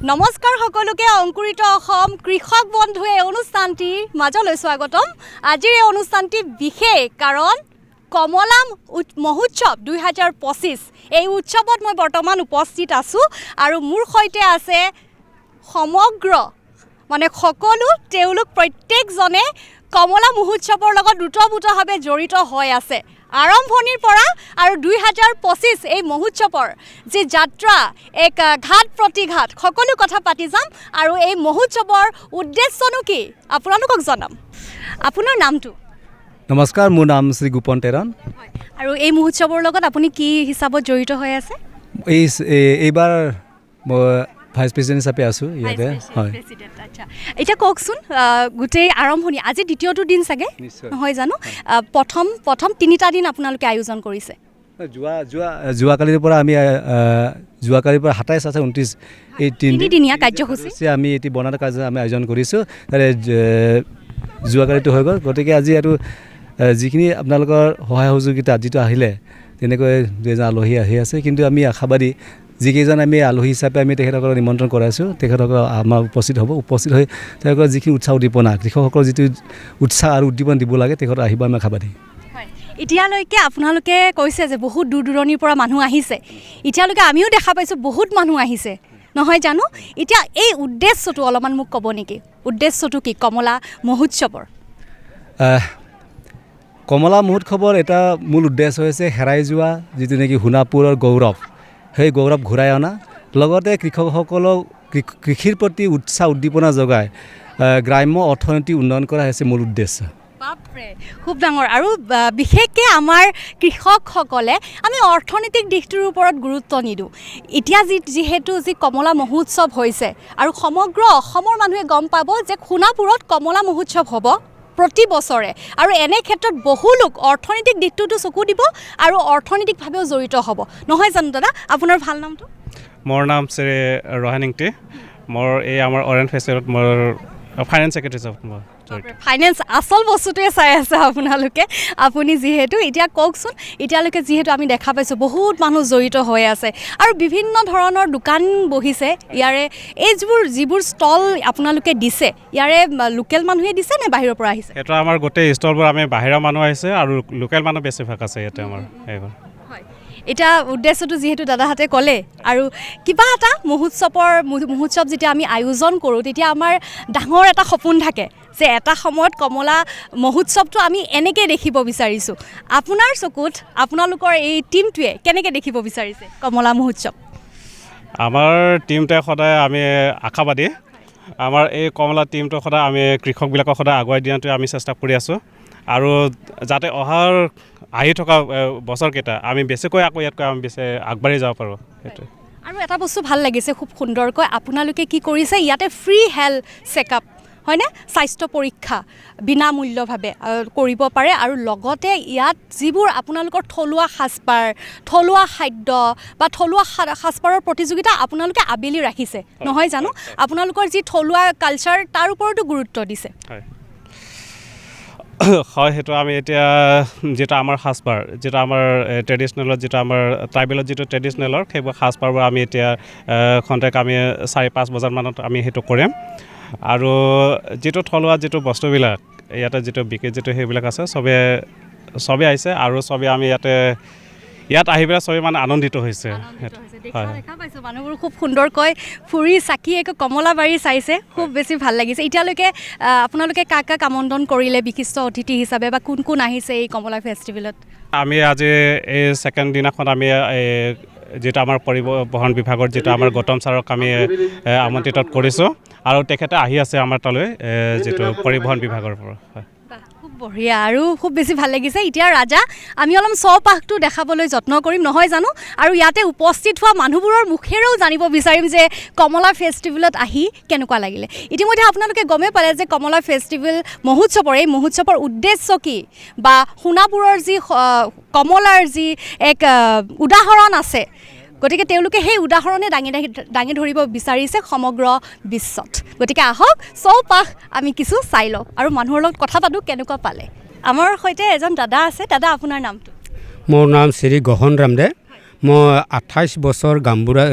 নমস্কাৰ সকলোকে অংকুৰিত অসম কৃষক বন্ধুৱে অনুষ্ঠানটিৰ মাজলৈ স্বাগতম। আজিৰ এই অনুষ্ঠানটি বিশেষ কাৰণ কমলা মহোৎসৱ 2025 এই উৎসৱত মই বৰ্তমান উপস্থিত আছোঁ আৰু মোৰ সৈতে আছে সমগ্ৰ মানে সকলো তেওঁলোক প্ৰত্যেকজনে কমলা মহোৎসৱৰ লগত দুটবুটভাৱে জড়িত হৈ আছে আৰম্ভণিৰ পৰা আৰু 2025 এই মহোৎসৱৰ যে যাত্ৰা এক ঘাট প্ৰতিঘাট সকলো কথা পাতি যাম আৰু এই মহোৎসৱৰ উদ্দেশ্যনো কি আপোনালোকক জনাম। আপোনাৰ নামটো? নমস্কাৰ, মোৰ নাম শ্ৰী গোপন তেৰণ। আৰু এই মহোৎসৱৰ লগত আপুনি কি হিচাপত জড়িত হৈ আছে? এইবাৰ ভাইচ প্ৰেচিডেণ্ট হিচাপে আছোঁ ইয়াতে। হয়, এতিয়া কওকচোন, গোটেই আৰম্ভণি আজি দ্বিতীয়টো দিন চাগে নহয় জানো? প্ৰথম তিনিটা দিন আপোনালোকে আয়োজন কৰিছে। যোৱাকালিৰ পৰা আমি যোৱাকালিৰ পৰা 27, 28, 29 এই তিনিদিনীয়া কাৰ্যসূচী আমি এটি বনাত কাৰ্য আমি আয়োজন কৰিছোঁ। তাৰে যোৱাকালিটো হৈ গ'ল, গতিকে আজি আৰু যিখিনি আপোনালোকৰ সহায় সহযোগিতা যিটো আহিলে তেনেকৈ দুজন আলহী আহি আছে, কিন্তু আমি আশাবাদী যিকেইজন আমি আলহী হিচাপে আমি তেখেতসকলক নিমন্ত্ৰণ কৰাইছোঁ তেখেতসকল আমাৰ উপস্থিত হ'ব। উপস্থিত হৈ তেওঁলোকৰ যিখিনি উৎসাহ উদ্দীপনা কৃষকসকলৰ যিটো উৎসাহ আৰু উদ্দীপনা দিব লাগে তেখেত আহিব, আমি আশাবাদী। এতিয়ালৈকে আপোনালোকে কৈছে যে বহুত দূৰ দূৰণিৰ পৰা মানুহ আহিছে, এতিয়ালৈকে আমিও দেখা পাইছোঁ বহুত মানুহ আহিছে নহয় জানো? এতিয়া এই উদ্দেশ্যটো অলপমান মোক ক'ব নেকি? উদ্দেশ্যটো কি কমলা মহোৎসৱৰ? কমলা মহোৎসৱৰ এটা মূল উদ্দেশ্য হৈছে হেৰাই যোৱা যিটো নেকি সোণাপুৰৰ গৌৰৱ, সেই গৌৰৱ ঘূৰাই অনা, লগতে কৃষকসকলক কৃষিৰ প্ৰতি উৎসাহ উদ্দীপনা যোগাই গ্ৰাম্য অৰ্থনীতি উন্নয়ন কৰা হৈছে মূল উদ্দেশ্য। বাপৰে, খুব ডাঙৰ। আৰু বিশেষকৈ আমাৰ কৃষকসকলে আমি অৰ্থনৈতিক দিশটোৰ ওপৰত গুৰুত্ব নিদিওঁ। এতিয়া যিহেতু কমলা মহোৎসৱ হৈছে আৰু সমগ্ৰ অসমৰ মানুহে গম পাব যে সোণাপুৰত কমলা মহোৎসৱ হ'ব প্ৰতি বছৰে, আৰু এনে ক্ষেত্ৰত বহু লোক অৰ্থনৈতিক দিশটোতো চকু দিব আৰু অৰ্থনৈতিকভাৱেও জড়িত হ'ব নহয় জানো? দাদা, আপোনাৰ ভাল নামটো? মোৰ নাম শ্ৰী ৰহানিংটি। মোৰ এই আমাৰ অৰেঞ্জ ফেষ্টিভেলত মোৰ ফাইনেন্স ছেক্ৰেটাৰী হিচাপত মই ফাইনেন্স আচল বস্তুটোৱে চাই আছে আপোনালোকে। আপুনি যিহেতু এতিয়া কওকচোন, এতিয়ালৈকে যিহেতু আমি দেখা পাইছোঁ বহুত মানুহ জড়িত হৈ আছে আৰু বিভিন্ন ধৰণৰ দোকান বহিছে ইয়াৰে, এই যিবোৰ ষ্টল আপোনালোকে দিছে ইয়াৰে লোকেল মানুহে দিছে নে বাহিৰৰ পৰা আহিছে? সেইটো আমাৰ গোটেই ষ্টলবোৰ আমি বাহিৰৰ মানুহ আহিছে আৰু লোকেল মানুহ বেছিভাগ আছে ইয়াতে আমাৰ এইবোৰ। এতিয়া উদ্দেশ্যটো যিহেতু দাদাহঁতে ক'লে, আৰু কিবা এটা মহোৎসৱ যেতিয়া আমি আয়োজন কৰোঁ তেতিয়া আমাৰ ডাঙৰ এটা সপোন থাকে যে এটা সময়ত কমলা মহোৎসৱটো আমি এনেকৈ দেখিব বিচাৰিছোঁ। আপোনাৰ চকুত আপোনালোকৰ এই টীমটোৱে কেনেকৈ দেখিব বিচাৰিছে কমলা মহোৎসৱ? আমাৰ টীমটোৱে সদায় আমি আশাবাদী। আমাৰ এই কমলা টীমটো সদায় আমি কৃষকবিলাকক সদায় আগুৱাই দিয়াটোৱে আমি চেষ্টা কৰি আছোঁ, আৰু যাতে আহি থকা বছৰকেইটা আমি বেছিকৈ আকৌ ইয়াতকৈ আমি বেছি আগবাঢ়ি যাব পাৰোঁ, সেইটোৱে। আৰু এটা বস্তু ভাল লাগিছে খুব সুন্দৰকৈ আপোনালোকে কি কৰিছে, ইয়াতে ফ্ৰী হেল্থ চেকআপ হয়নে, স্বাস্থ্য পৰীক্ষা বিনামূল্যভাৱে কৰিব পাৰে, আৰু লগতে ইয়াত যিবোৰ আপোনালোকৰ থলুৱা সাজপাৰ, থলুৱা খাদ্য বা থলুৱা সাজপাৰৰ প্ৰতিযোগিতা আপোনালোকে আবেলি ৰাখিছে নহয় জানো? আপোনালোকৰ যি থলুৱা কালচাৰ তাৰ ওপৰতো গুৰুত্ব দিছে। হয়, সেইটো আমি এতিয়া যিটো আমাৰ সাজপাৰ, যিটো আমাৰ ট্ৰেডিশ্যনেলত, যিটো আমাৰ ট্ৰাইবেলত যিটো ট্ৰেডিশ্যনেলৰ সেইবোৰ সাজপাৰবোৰ আমি এতিয়া খন্তেক আমি 4-5 বজাৰমানত আমি সেইটো কৰিম, আৰু যিটো থলুৱা যিটো বস্তুবিলাক ইয়াতে যিটো বিক্ৰী যিটো সেইবিলাক আছে চবেই আহিছে, আৰু চবেই আমি ইয়াত আহি পেলাই চবেই মানে আনন্দিত হৈছে। দেখা পাইছোঁ মানুহবোৰ খুব সুন্দৰকৈ ফুৰি চাকি কমলাবাৰী চাইছে, খুব বেছি ভাল লাগিছে। এতিয়ালৈকে আপোনালোকে কাক আমন্ত্ৰণ কৰিলে বিশিষ্ট অতিথি হিচাপে, বা কোন কোন আহিছে এই কমলা ফেষ্টিভেলত? আমি আজি এই ছেকেণ্ড দিনাখন আমি যিটো আমাৰ পৰিবহণ বিভাগৰ যিটো আমাৰ গৌতম ছাৰক আমি আমন্ত্ৰিত কৰিছোঁ, আৰু তেখেতে আহি আছে আমাৰ তালৈ যিটো পৰিবহণ বিভাগৰ পৰা। খুব বঢ়িয়া, আৰু খুব বেছি ভাল লাগিছে। এতিয়া ৰাজা, আমি অলপ চৌপাশটো দেখাবলৈ যত্ন কৰিম নহয় জানো, আৰু ইয়াতে উপস্থিত হোৱা মানুহবোৰৰ মুখেৰেও জানিব বিচাৰিম যে কমলা ফেষ্টিভেলত আহি কেনেকুৱা লাগিলে। ইতিমধ্যে আপোনালোকে গমেই পালে যে কমলা ফেষ্টিভেল এই মহোৎসৱৰ উদ্দেশ্য কি, বা সোণাপুৰৰ যি কমলাৰ যি এক উদাহৰণ আছে, গতিকে তেওঁলোকে সেই উদাহৰণে দাঙি ধৰিব বিচাৰিছে সমগ্ৰ বিশ্বত। গতিকে আহক চৌপাশ আমি কিছু চাই লওঁ আৰু মানুহৰ লগত কথা পাতোঁ কেনেকুৱা পালে। আমাৰ সৈতে এজন দাদা আছে। দাদা, আপোনাৰ নামটো? মোৰ নাম শ্ৰী গহন ৰামদে। মই 28 বছৰ গাঁওবুঢ়া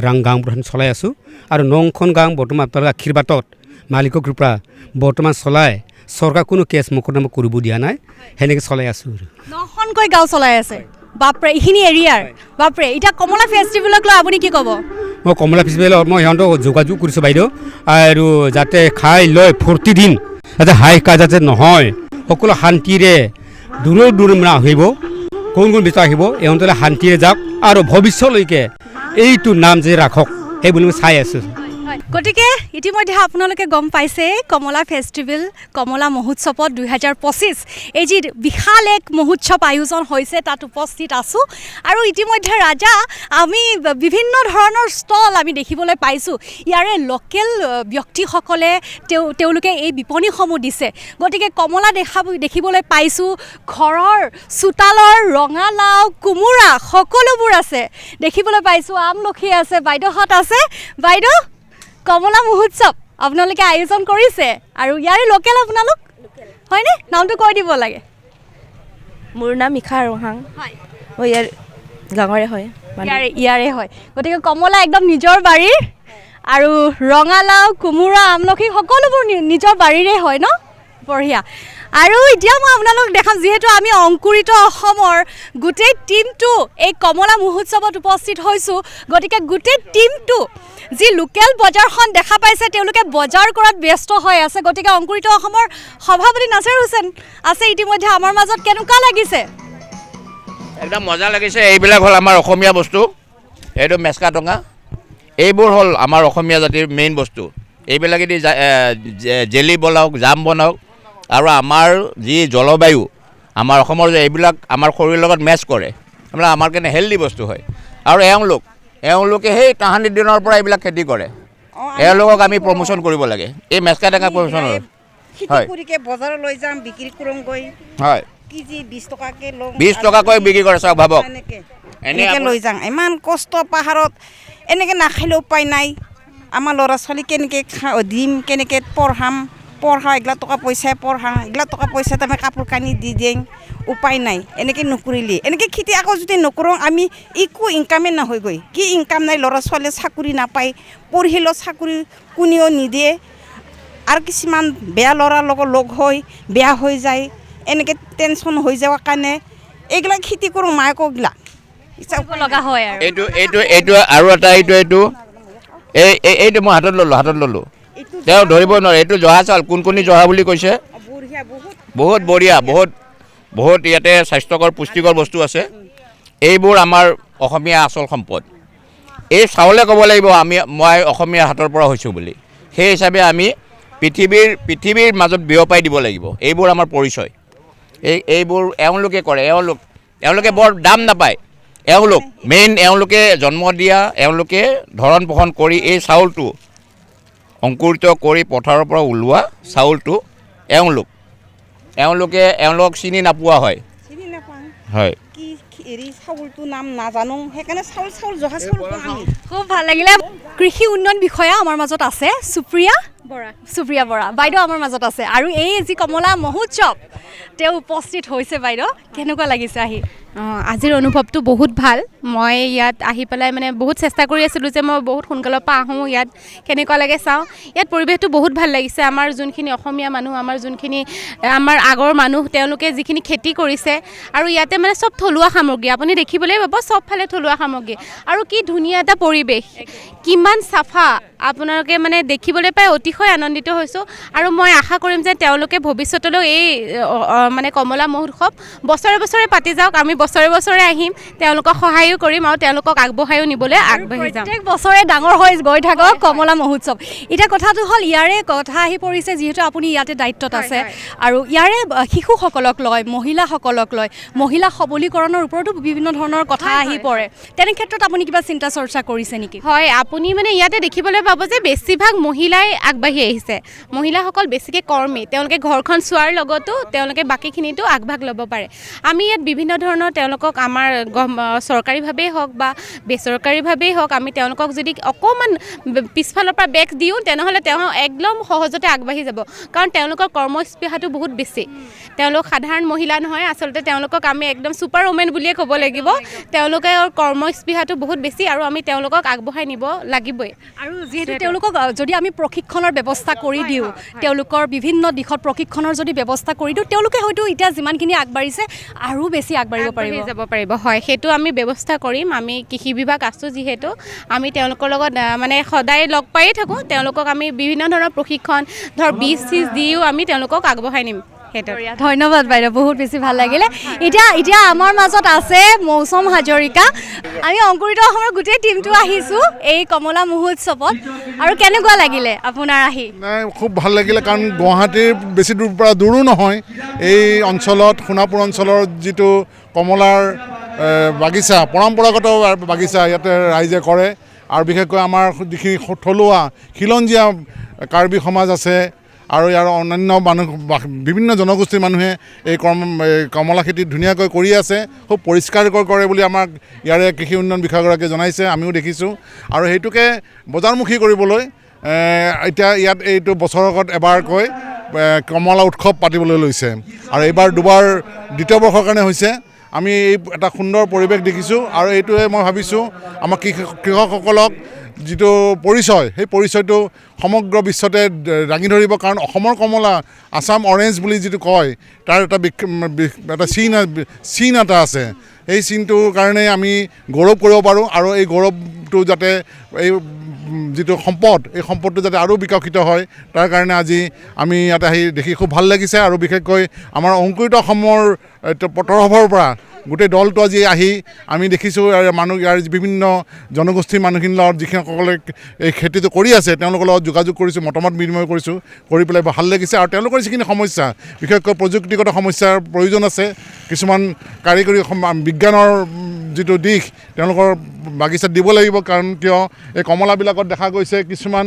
চলাই আছোঁ আৰু 9খন গাঁও বৰ্তমান আপোনালোকৰ আশীৰ্বাদত মালিকৰ কৃপা বৰ্তমান চলাই চৰকাৰ কোনো কেছ মোকদমা কৰিব দিয়া নাই সেনেকৈ চলাই আছোঁ 9খনকৈ গাঁও চলাই আছে বাপৰে এইখিনি এৰিয়াৰ বাপৰে এতিয়া কমলা ফেষ্টিভেলক লৈ আপুনি কি ক'ব মই কমলা ফেষ্টিভেলত মই সিহঁতক যোগাযোগ কৰিছোঁ বাইদেউ আৰু যাতে খাই লৈ ফূৰ্তি দিন যাতে হাই কা যাতে নহয় সকলো শান্তিৰে দূৰৰ মানে আহিব কোন বিচাৰ আহিব এওঁতলে শান্তিৰে যাওক আৰু ভৱিষ্যলৈকে এইটো নাম যে ৰাখক সেই বুলি মই চাই আছোঁ গতিকে ইতিমধ্যে আপোনালোকে গম পাইছে কমলা ফেষ্টিভেল কমলা মহোৎসৱত 2025 এই যি বিশাল এক মহোৎসৱ আয়োজন হৈছে তাত উপস্থিত আছোঁ আৰু ইতিমধ্যে ৰাজা আমি বিভিন্ন ধৰণৰ ষ্টল আমি দেখিবলৈ পাইছোঁ ইয়াৰে লোকেল ব্যক্তিসকলে তেওঁলোকে এই বিপণীসমূহ দিছে গতিকে কমলা দেখিবলৈ পাইছোঁ ঘৰৰ চোতালৰ ৰঙালাও কোমোৰা সকলোবোৰ আছে দেখিবলৈ পাইছোঁ আমলখি আছে বাইদেউহঁত আছে বাইদেউ কমলা মহোৎসৱ আপোনালোকে আয়োজন কৰিছে আৰু ইয়াৰে লোকেল আপোনালোক হয়নে নামটো কৈ দিব লাগে মোৰ নাম মিখা ৰহাং হয় ইয়াৰ গাঁৱৰে হয় ইয়াৰে হয় গতিকে কমলা একদম নিজৰ বাৰীৰ আৰু ৰঙালাও কোমোৰা আমলখি সকলোবোৰ নিজৰ বাৰীৰে হয় ন বঢ়িয়া আৰু এতিয়া মই আপোনালোক দেখাম যিহেতু আমি অংকুৰিত অসমৰ গোটেই টীমটো এই কমলা মহোৎসৱত উপস্থিত হৈছোঁ গতিকে গোটেই টীমটো যি লোকেল বজাৰখন দেখা পাইছে তেওঁলোকে বজাৰ কৰাত ব্যস্ত হৈ আছে গতিকে অংকুৰিত অসমৰ সভাপতি নাছিৰ হুছেইন আছে ইতিমধ্যে আমাৰ মাজত কেনেকুৱা লাগিছে একদম মজা লাগিছে এইবিলাক হ'ল আমাৰ অসমীয়া বস্তু এইটো মেচকা টঙা এইবোৰ হ'ল আমাৰ অসমীয়া জাতিৰ মেইন বস্তু এইবিলাকেদি জেলি বনাওক জাম বনাওক আৰু আমাৰ যি জলবায়ু আমাৰ অসমৰ যে এইবিলাক আমাৰ শৰীৰৰ লগত মেচ কৰে আমাৰ কাৰণে হেল্ডি বস্তু হয় আৰু এওঁলোকে সেই তাহানি দিনৰ পৰা এইবিলাক খেতি কৰে এওঁলোকক আমি প্ৰমোশ্যন কৰিব লাগে এই মেচকা টেঙা প্ৰমোশ্যন হয় বজাৰত লৈ যাম বিক্ৰী কৰোঁগৈ হয় কেজি 20 টকাকৈ লওঁ 20 টকাকৈ বিক্ৰী কৰে চাওক ভাবক এনেকৈ লৈ যাওঁ ইমান কষ্ট পাহাৰত এনেকৈ নাখালে উপায় নাই আমাৰ ল'ৰা ছোৱালী কেনেকৈ দিম কেনেকৈ পঢ়াম এগলা টকা পইচাই পঢ়াওঁ এগলা টকা পইচা আমি কাপোৰ কানি দি দিম উপায় নাই এনেকৈ নকৰিলে এনেকৈ খেতি আকৌ যদি নকৰোঁ আমি একো ইনকামে নহয়গৈ কি ইনকাম নাই ল'ৰা ছোৱালীয়ে চাকৰি নাপায় পঢ়িলেও চাকৰি কোনেও নিদিয়ে আৰু কিছুমান বেয়া ল'ৰাৰ লগত লগ হৈ বেয়া হৈ যায় এনেকৈ টেনশ্যন হৈ যোৱাৰ কাৰণে এইগিলা খেতি কৰোঁ মায়েকগিলা লগা হয় আৰু এইটো আৰু এটা এইটো মই হাতত ল'লোঁ তেওঁ ধৰিব নোৱাৰে এইটো জহা চাউল কোনকণি জহা বুলি কৈছে বহুত বঢ়িয়া বহুত ইয়াতে স্বাস্থ্যকৰ পুষ্টিকৰ বস্তু আছে এইবোৰ আমাৰ অসমীয়া আচল সম্পদ এই চাউলে ক'ব লাগিব মই অসমীয়া হাতৰ পৰা হৈছোঁ বুলি সেই হিচাপে আমি পৃথিৱীৰ মাজত বিয়পাই দিব লাগিব এইবোৰ আমাৰ পৰিচয় এইবোৰ এওঁলোকে কৰে এওঁলোকে বৰ দাম নাপায় এওঁলোকে জন্ম দিয়া এওঁলোকে ভৰণ পোষণ কৰি এই চাউলটো অংকুৰিত কৰি পথাৰৰ পৰা ওলোৱা চাউলটো এওঁলোক চিনি নাপোৱা হয় হয় চাউলটো নাম নাজানো সেইকাৰণে চাউল জহা চাউল খুব ভাল লাগিলে কৃষি উন্নয়ন বিষয়া আমাৰ মাজত আছে সুপ্ৰিয়া বৰা বাইদেউ আমাৰ মাজত আছে আৰু এই যি কমলা মহোৎসৱ তেওঁ উপস্থিত হৈছে বাইদেউ কেনেকুৱা লাগিছে আহি আজিৰ অনুভৱটো বহুত ভাল মই ইয়াত আহি পেলাই মানে বহুত চেষ্টা কৰি আছিলোঁ যে মই বহুত সোনকালৰ পৰা আহোঁ ইয়াত কেনেকুৱা লাগে চাওঁ ইয়াত পৰিৱেশটো বহুত ভাল লাগিছে আমাৰ যোনখিনি অসমীয়া মানুহ আমাৰ আগৰ মানুহ তেওঁলোকে যিখিনি খেতি কৰিছে আৰু ইয়াতে মানে চব থলুৱা সামগ্ৰী আপুনি দেখিবলৈ পাব চবফালে থলুৱা সামগ্ৰী আৰু কি ধুনীয়া এটা পৰিৱেশ কিমান চাফা আপোনালোকে মানে দেখিবলৈ পাই অতিশয় আনন্দিত হৈছোঁ আৰু মই আশা কৰিম যে তেওঁলোকে ভৱিষ্যতলৈ এই মানে কমলা মহোৎসৱ বছৰে পাতি যাওক আমি বছৰে আহিম তেওঁলোকক সহায়ো কৰিম আৰু তেওঁলোকক আগবঢ়ায়ো নিবলৈ আগবাঢ়ি যাম প্ৰত্যেক বছৰে ডাঙৰ হৈ গৈ থাকক কমলা মহোৎসৱ এতিয়া কথাটো হ'ল ইয়াৰে কথা আহি পৰিছে যিহেতু আপুনি ইয়াতে দায়িত্বত আছে আৰু ইয়াৰে শিশুসকলক লয় মহিলাসকলক লয় মহিলা সবলীকৰণৰ ওপৰতো বিভিন্ন ধৰণৰ কথা আহি পৰে তেনে ক্ষেত্ৰত আপুনি কিবা চিন্তা চৰ্চা কৰিছে নেকি হয় আপুনি মানে ইয়াতে দেখিবলৈ পাব যে বেছিভাগ মহিলাই আগবাঢ়ি আহিছে মহিলাসকল বেছিকৈ কৰ্মী তেওঁলোকে ঘৰখন চোৱাৰ লগতো তেওঁলোকে বাকীখিনিতো আগভাগ ল'ব পাৰে আমি ইয়াত বিভিন্ন ধৰণৰ তেওঁলোকক আমাৰ চৰকাৰীভাৱেই হওক বা বেচৰকাৰীভাৱেই হওক আমি তেওঁলোকক যদি অকণমান পিছফালৰ পৰা বেগ দিওঁ তেনেহ'লে তেওঁ একদম সহজতে আগবাঢ়ি যাব কাৰণ তেওঁলোকৰ কৰ্মস্পৃহাটো বহুত বেছি তেওঁলোক সাধাৰণ মহিলা নহয় আচলতে তেওঁলোকক আমি একদম ছুপাৰ ওমেন বুলিয়ে ক'ব লাগিব তেওঁলোকৰ কৰ্মস্পৃহাটো বহুত বেছি আৰু আমি তেওঁলোকক আগবঢ়াই নিব লাগিবই আৰু যিহেতু তেওঁলোকক যদি আমি প্ৰশিক্ষণৰ ব্যৱস্থা কৰি দিওঁ তেওঁলোকৰ বিভিন্ন দিশত প্ৰশিক্ষণৰ যদি ব্যৱস্থা কৰি দিওঁ তেওঁলোকে হয়তো এতিয়া যিমানখিনি আগবাঢ়িছে আৰু বেছি আগবাঢ়িব যাব পাৰিব হয় সেইটো আমি ব্যৱস্থা কৰিম আমি কৃষি বিভাগ আছোঁ যিহেতু আমি তেওঁলোকৰ লগত মানে সদায় লগ পায়েই থাকোঁ তেওঁলোকক আমি বিভিন্ন ধৰণৰ প্ৰশিক্ষণ ধৰ বীজ দিও আমি তেওঁলোকক আগবঢ়াই নিম ধন্যবাদ বাইদেউ বহুত বেছি ভাল লাগিলে এতিয়া আমাৰ মাজত আছে মৌচম হাজৰিকা আমি অংকুৰিত অসমৰ গোটেই টিমটো আহিছোঁ এই কমলা মহোৎসৱত আৰু কেনেকুৱা লাগিলে আপোনাৰ আহি নাই খুব ভাল লাগিলে কাৰণ গুৱাহাটীৰ বেছি দূৰৰ পৰা দূৰো নহয় এই অঞ্চলত সোণাপুৰ অঞ্চলৰ যিটো কমলাৰ বাগিচা পৰম্পৰাগত বাগিচা ইয়াতে ৰাইজে কৰে আৰু বিশেষকৈ আমাৰ যিখিনি থলুৱা খিলঞ্জীয়া কাৰ্বি সমাজ আছে আৰু ইয়াৰ অন্যান্য মানুহ বিভিন্ন জনগোষ্ঠীৰ মানুহে এই কমলা খেতি ধুনীয়াকৈ কৰি আছে খুব পৰিষ্কাৰকৈ কৰে বুলি আমাক ইয়াৰে কৃষি উন্নয়ন বিষয়াগৰাকীয়ে জনাইছে আমিও দেখিছোঁ আৰু সেইটোকে বজাৰমুখী কৰিবলৈ এতিয়া ইয়াত এইটো বছৰত এবাৰকৈ কমলা উৎসৱ পাতিবলৈ লৈছে আৰু এইবাৰ দুবাৰ দ্বিতীয় বৰ্ষৰ কাৰণে হৈছে আমি এই এটা সুন্দৰ পৰিৱেশ দেখিছোঁ আৰু এইটোৱে মই ভাবিছোঁ আমাৰ কৃষকসকলক যিটো পৰিচয় সেই পৰিচয়টো সমগ্ৰ বিশ্বতে দাঙি ধৰিব কাৰণ অসমৰ কমলা আছাম অৰেঞ্জ বুলি যিটো কয় তাৰ এটা চিন এটা আছে এই চিনটোৰ কাৰণে আমি গৌৰৱ কৰিব পাৰোঁ আৰু এই গৌৰৱটো যাতে এই যিটো সম্পদ এই সম্পদটো যাতে আৰু বিকশিত হয় তাৰ কাৰণে আজি আমি ইয়াতে আহি দেখি খুব ভাল লাগিছে আৰু বিশেষকৈ আমাৰ অংকুৰিত অসমৰ তৰফৰ পৰা গোটেই দলটো আজি আহি আমি দেখিছোঁ ইয়াৰ বিভিন্ন জনগোষ্ঠীৰ মানুহখিনিৰ লগত যিসকলে এই খেতিটো কৰি আছে তেওঁলোকৰ লগত যোগাযোগ কৰিছোঁ মতামত বিনিময় কৰিছোঁ কৰি পেলাই ভাল লাগিছে আৰু তেওঁলোকৰ যিখিনি সমস্যা বিশেষকৈ প্ৰযুক্তিগত সমস্যাৰ প্ৰয়োজন আছে কিছুমান কাৰিকৰী বিজ্ঞানৰ যিটো দিশ তেওঁলোকৰ বাগিচাত দিব লাগিব কাৰণ কিয় এই কমলাবিলাকত দেখা গৈছে কিছুমান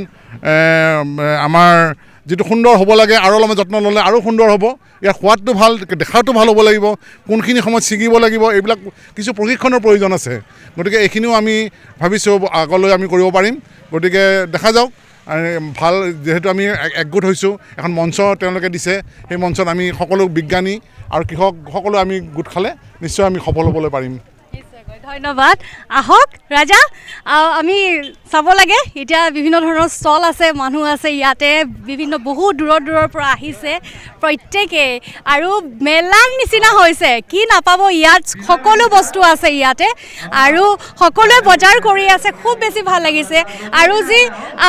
আমাৰ যিটো সুন্দৰ হ'ব লাগে আৰু অলপমান যত্ন ল'লে আৰু সুন্দৰ হ'ব ইয়াৰ সোৱাদটো ভাল দেখাটো ভাল হ'ব লাগিব কোনখিনি সময়ত ছিগিব লাগিব এইবিলাক কিছু প্ৰশিক্ষণৰ প্ৰয়োজন আছে গতিকে এইখিনিও আমি ভাবিছোঁ আগলৈ আমি কৰিব পাৰিম গতিকে দেখা যাওক ভাল যেহেতু আমি একগোট হৈছোঁ এখন মঞ্চ তেওঁলোকে দিছে সেই মঞ্চত আমি সকলো বিজ্ঞানী আৰু কৃষক সকলো আমি গোট খালে নিশ্চয় আমি সফল হ'বলৈ পাৰিম ধন্যবাদ আহক ৰাজা আমি চাব লাগে এতিয়া বিভিন্ন ধৰণৰ ষ্টল আছে মানুহ আছে ইয়াতে বিভিন্ন বহুত দূৰৰ পৰা আহিছে প্ৰত্যেকে আৰু মেলাৰ নিচিনা হৈছে কি নাপাব ইয়াত সকলো বস্তু আছে ইয়াতে আৰু সকলোৱে বজাৰ কৰি আছে খুব বেছি ভাল লাগিছে আৰু যি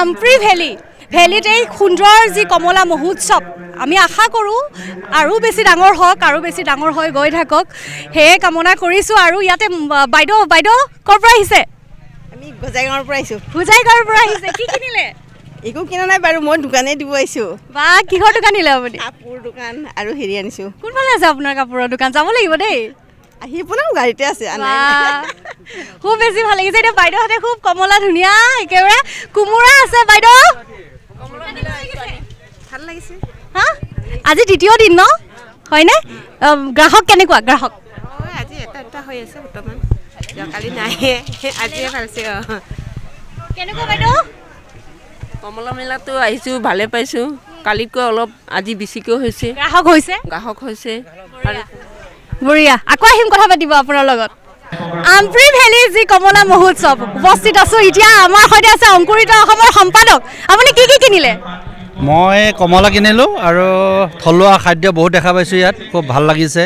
আম্প্ৰি ভেলীত এই সুন্দৰ যি কমলা মহোৎসৱ আমি আশা কৰোঁ আৰু বেছি ডাঙৰ হওক আৰু বেছি ডাঙৰ হৈ গৈ থাকক সেয়ে কামনা কৰিছোঁ আৰু ইয়াতে বাইদেউ ক'ৰ পৰা আহিছে আমি গোজাইগাঁৱৰ পৰা আহিছোঁ গোজাইগাঁৱৰ পৰা আহিছে কি কিনিলে একো কিনা নাই বাৰু মই দোকানেই দিব আহিছোঁ বা কিহৰ দোকান নিলে আপুনি কাপোৰ দোকান আৰু হেৰি আনিছোঁ কোনফালে আছে আপোনাৰ কাপোৰৰ দোকান যাব লাগিব দেই আহি আপোনাৰ গাড়ীতে আছে খুব বেছি ভাল লাগিছে এতিয়া বাইদেউহঁতে খুব কমলা ধুনীয়া একেবাৰে কোমোৰা আছে বাইদেউ ভাল লাগিছে হা আজি দ্বিতীয় দিন ন হয়নে গ্ৰাহক কেনেকুৱা গ্ৰাহক আজি এটা হৈ আছে বৰ্তমান কালি নাই আজিয়ে ভালছে কেনেকুৱা বাইদেউ কমলা মেলাটো আহিছোঁ ভালে পাইছোঁ কালিতকৈ অলপ আজি বেছিকৈ হৈছে গ্ৰাহক হৈছে আৰু বঢ়িয়া আকৌ আহিম কথা পাতিব আপোনাৰ লগত আম্প্ৰি ভেলী যি কমলা মহোৎসৱ উপস্থিত আছোঁ এতিয়া আমাৰ সৈতে আছে অংকুৰিত অসমৰ সম্পাদক আপুনি কি কিনিলে মই কমলা কিনিলোঁ আৰু থলুৱা খাদ্য বহুত দেখা পাইছোঁ ইয়াত খুব ভাল লাগিছে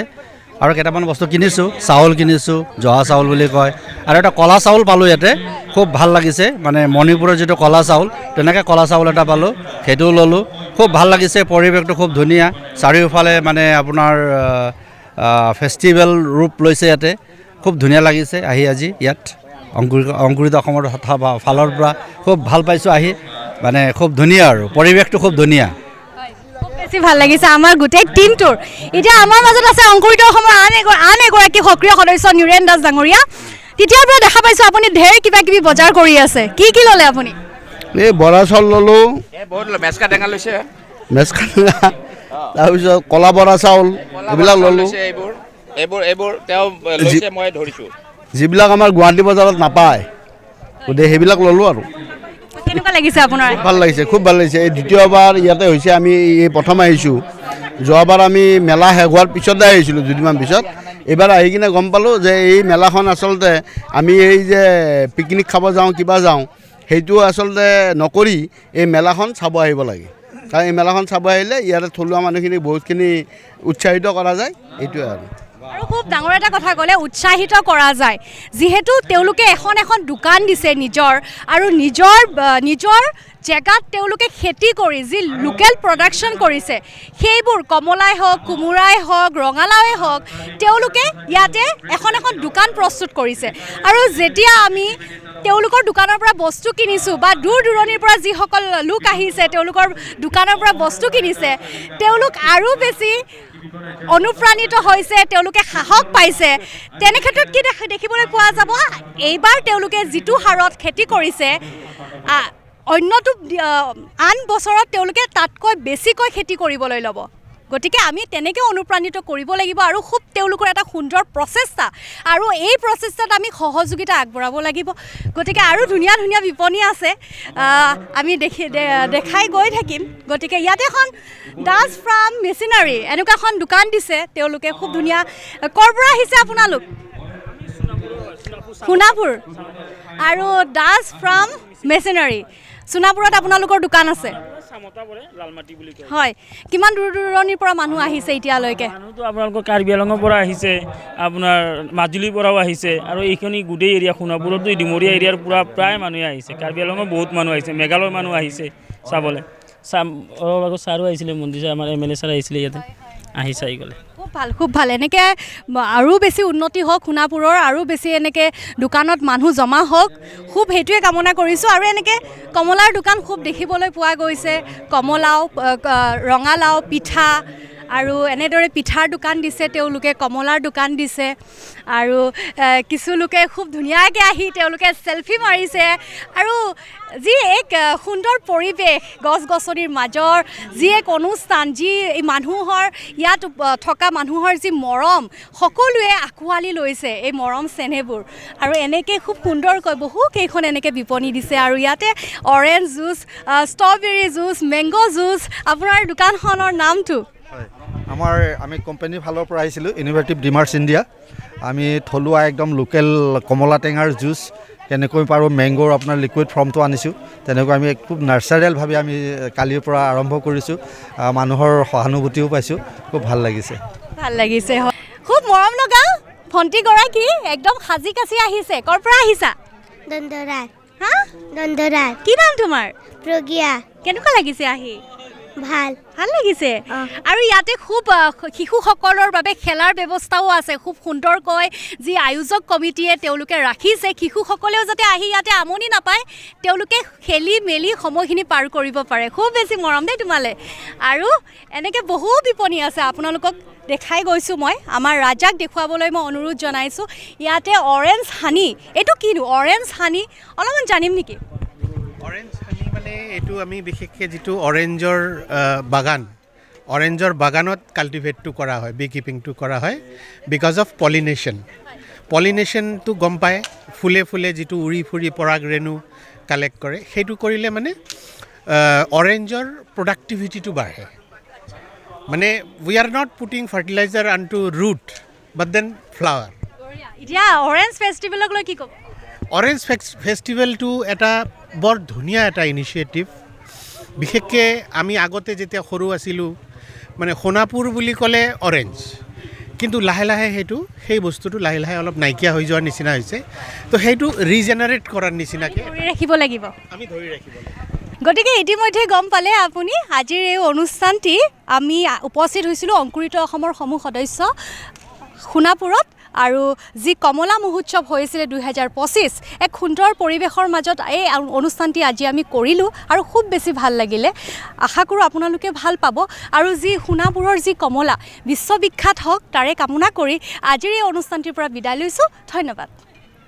আৰু কেইটামান বস্তু কিনিছোঁ চাউল কিনিছোঁ জহা চাউল বুলি কয় আৰু এটা কলা চাউল পালোঁ ইয়াতে খুব ভাল লাগিছে মানে মণিপুৰৰ যিটো কলা চাউল তেনেকৈ কলা চাউল এটা পালোঁ সেইটোও ল'লোঁ খুব ভাল লাগিছে পৰিৱেশটো খুব ধুনীয়া চাৰিওফালে মানে আপোনাৰ ফেষ্টিভেল ৰূপ লৈছে ইয়াতে খুব ধুনীয়া লাগিছে আহি আজি ইয়াত অংকুৰিত অসমৰ ফালৰ পৰা খুব ভাল পাইছোঁ আহি মানে খুব ধুনীয়া আৰু পৰিৱেশটো খুব ধুনীয়া খুব বেছি ভাল লাগিছে আমাৰ গোটেই টিমটোৰ এতিয়া আমাৰ মাজত আছে অংকুৰিত অসমৰ আন এগৰাকী সক্ৰিয় সদস্য নুৰেন দাস ডাঙৰীয়া তেতিয়াৰ পৰা দেখা পাইছোঁ আপুনি ঢেৰ কিবা কিবি বজাৰ কৰি আছে কি ল'লে আপুনি এই বৰা চাউল ল'লোঁ, বহুত মেচকা টেঙা লৈছে, মেচকা টেঙা, তাৰপিছত কলা বৰা চাউল এইবিলাক ল'লোঁ। এইবোৰ তেওঁ লৈছে, মই ধৰিছোঁ। যিবিলাক আমাৰ গুৱাহাটী বজাৰত নাপায় গতিকে সেইবিলাক ল'লোঁ আৰু। কেনেকুৱা লাগিছে আপোনাৰ? ভাল লাগিছে, খুব ভাল লাগিছে। এই দ্বিতীয়বাৰ ইয়াতে হৈছে, আমি এই প্ৰথম আহিছোঁ। যোৱাবাৰ আমি মেলা শেষ হোৱাৰ পিছতে আহিছিলোঁ, দুদিনমান পিছত। এইবাৰ আহি কিনে গম পালোঁ যে এই মেলাখন আচলতে আমি এই যে পিকনিক খাব যাওঁ, কিবা যাওঁ, সেইটো আচলতে নকৰি এই মেলাখন চাব আহিব লাগে। কাৰণ এই মেলাখন চাব আহিলে ইয়াতে থলুৱা মানুহখিনি বহুতখিনি উৎসাহিত কৰা যায়, এইটোৱে আৰু। আৰু খুব ডাঙৰ এটা কথা ক'লে, উৎসাহিত কৰা যায়, যিহেতু তেওঁলোকে এখন দোকান দিছে নিজৰ, আৰু নিজৰ জেগাত তেওঁলোকে খেতি কৰি যি লোকেল প্ৰডাকশ্যন কৰিছে, সেইবোৰ কমলাই হওক, কোমোৰাই হওক, ৰঙালাওৱে হওক, তেওঁলোকে ইয়াতে এখন দোকান প্ৰস্তুত কৰিছে। আৰু যেতিয়া আমি তেওঁলোকৰ দোকানৰ পৰা বস্তু কিনিছোঁ, বা দূৰ দূৰণিৰ পৰা যিসকল লোক আহিছে তেওঁলোকৰ দোকানৰ পৰা বস্তু কিনিছে, তেওঁলোক আৰু বেছি অনুপ্ৰাণিত হৈছে, তেওঁলোকে সাহস পাইছে। তেনে ক্ষেত্ৰত কি দেখিবলৈ পোৱা যাব, এইবাৰ তেওঁলোকে যিটো হাৰত খেতি কৰিছে, অন্যটো আন বছৰত তেওঁলোকে তাতকৈ বেছিকৈ খেতি কৰিবলৈ ল'ব। গতিকে আমি তেনেকৈ অনুপ্ৰাণিত কৰিব লাগিব, আৰু খুব তেওঁলোকৰ এটা সুন্দৰ প্ৰচেষ্টা, আৰু এই প্ৰচেষ্টাত আমি সহযোগিতা আগবঢ়াব লাগিব। গতিকে আৰু ধুনীয়া ধুনীয়া বিপণী আছে, আমি দেখাই গৈ থাকিম। গতিকে ইয়াতে এখন দাস ফাৰ্ম মেচিনাৰী এনেকুৱা এখন দোকান দিছে তেওঁলোকে, খুব ধুনীয়া। ক'ৰ পৰা আহিছে আপোনালোক? সোণাপুৰ। আৰু দাস ফাৰ্ম মেচিনাৰী, সোণাপুৰত আপোনালোকৰ দোকান আছে? হয়। কিমান দূৰ দূৰণিৰ পৰা মানুহ আহিছে এতিয়ালৈকে? মানুহটো আপোনালোকৰ কাৰ্বি আংলঙৰ পৰা আহিছে, আপোনাৰ মাজুলীৰ পৰাও আহিছে, আৰু এইখিনি গোটেই এৰিয়া সোণাপুৰতো ডিমৰীয়া এৰিয়াৰ পৰা প্ৰায় মানুহে আহিছে। কাৰ্বি আংলঙৰ বহুত মানুহ আহিছে, মেঘালয়ৰ মানুহ আহিছে চাবলৈ। অলপ আগত ছাৰো আহিছিলে, মন্দিৰ ছাৰ, আমাৰ MLA ছাৰ আহিছিলে ইয়াতে, আহি চাই গ'লে। খুব ভাল। এনেকৈ আৰু বেছি উন্নতি হওক সোণাপুৰৰ, আৰু বেছি এনেকৈ দোকানত মানুহ জমা হওক, খুব সেইটোৱে কামনা কৰিছোঁ। আৰু এনেকৈ কমলাৰ দোকান খুব দেখিবলৈ পোৱা গৈছে, কমলাও, ৰঙালাও, পিঠা, আৰু এনেদৰে পিঠাৰ দোকান দিছে তেওঁলোকে, কমলাৰ দোকান দিছে, আৰু কিছু লোকে খুব ধুনীয়াকৈ আহি তেওঁলোকে চেলফি মাৰিছে। আৰু যি এক সুন্দৰ পৰিৱেশ, গছ গছনিৰ মাজৰ যি এক অনুষ্ঠান, যি মানুহৰ ইয়াত থকা মানুহৰ যি মৰম, সকলোৱে আঁকোৱালি লৈছে এই মৰম চেনেহবোৰ। আৰু এনেকৈ খুব সুন্দৰকৈ বহুকেইখন এনেকৈ বিপণী দিছে, আৰু ইয়াতে orange juice, strawberry juice, mango' juice. আপোনাৰ দোকানখনৰ নামটো? আমি কোম্পানীৰ ফালৰ পৰা আহিছিলোঁ, ইনোভেটিভ ডিমাৰ্চ ইণ্ডিয়া। আমি থলুৱা একদম লোকেল কমলা টেঙাৰ জুচ কেনেকৈ পাৰোঁ, মেংগ'ৰ আপোনাৰ লিকুইড ফৰ্মটো আনিছোঁ। তেনেকৈ আমি খুব নাৰ্চাৰেলভাৱে আমি কালিৰ পৰা আৰম্ভ কৰিছোঁ। মানুহৰ সহানুভূতিও পাইছোঁ, খুব ভাল লাগিছে। খুব মৰম লগা ভণ্টিগৰাকী একদম সাজি কাচি আহিছে। ক'ৰ পৰা আহিছা? দন্দৰাত। হা? দন্দৰাত। কি নাম তোমাৰ? প্ৰজ্ঞা। কেনেকুৱা লাগিছে আহি? ভাল লাগিছে। আৰু ইয়াতে খুব শিশুসকলৰ বাবে খেলাৰ ব্যৱস্থাও আছে, খুব সুন্দৰকৈ যি আয়োজক কমিটিয়ে তেওঁলোকে ৰাখিছে, শিশুসকলেও যাতে আহি ইয়াতে আমনি নাপায়, তেওঁলোকে খেলি মেলি সময়খিনি পাৰ কৰিব পাৰে। খুব বেছি মৰম দেই তোমালৈ। আৰু এনেকৈ বহু বিপণী আছে, আপোনালোকক দেখাই গৈছোঁ মই। আমাৰ ৰাজাক দেখুৱাবলৈ মই অনুৰোধ জনাইছোঁ। ইয়াতে অৰেঞ্জ হানি, এইটো কিনো অৰেঞ্জ হানি, অলপমান জানিম নেকি? অৰেঞ্জ হানি মানে এইটো আমি বিশেষকৈ যিটো অৰেঞ্জৰ বাগানত কাল্টিভেটটো কৰা হয়, বি কিপিংটো কৰা হয়, বিকজ অফ পলিনেশ্যনটো গম পায়। ফুলে ফুলে যিটো উৰি ফুৰি পৰাগ ৰেণু কালেক্ট কৰে, সেইটো কৰিলে মানে অৰেঞ্জৰ প্ৰডাক্টিভিটিটো বাঢ়ে। মানে we are not putting fertilizer on to root but then flower. এতিয়া অৰেঞ্জ ফেষ্টিভেলক লৈ কি ক'ব? অৰেঞ্জ ফেষ্টিভেলটো এটা বৰ ধুনীয়া এটা ইনিচিয়েটিভ। বিশেষকৈ আমি আগতে যেতিয়া সৰু আছিলোঁ, মানে সোণাপুৰ বুলি ক'লে অৰেঞ্জ, কিন্তু লাহে লাহে সেই বস্তুটো লাহে লাহে অলপ নাইকিয়া হৈ যোৱাৰ নিচিনা হৈছে। তো সেইটো ৰিজেনাৰেট কৰাৰ নিচিনাকৈ ধৰি ৰাখিব লাগিব। গতিকে ইতিমধ্যে গম পালে আপুনি আজিৰ এই অনুষ্ঠানটি আমি উপস্থিত হৈছিলোঁ অংকুৰিত অসমৰ সমূহ সদস্য সোণাপুৰত আৰু যি কমলা মহোৎসৱ হৈছিলে 2025 এক সুন্দৰ পৰিৱেশৰ মাজত এই অনুষ্ঠানটি আজি আমি কৰিলোঁ আৰু খুব বেছি ভাল লাগিলে। আশা কৰোঁ আপোনালোকে ভাল পাব আৰু যি সোণাপুৰৰ যি কমলা বিশ্ববিখ্যাত হওক তাৰে কামনা কৰি আজিৰ এই অনুষ্ঠানটিৰ পৰা বিদায় লৈছোঁ। ধন্যবাদ।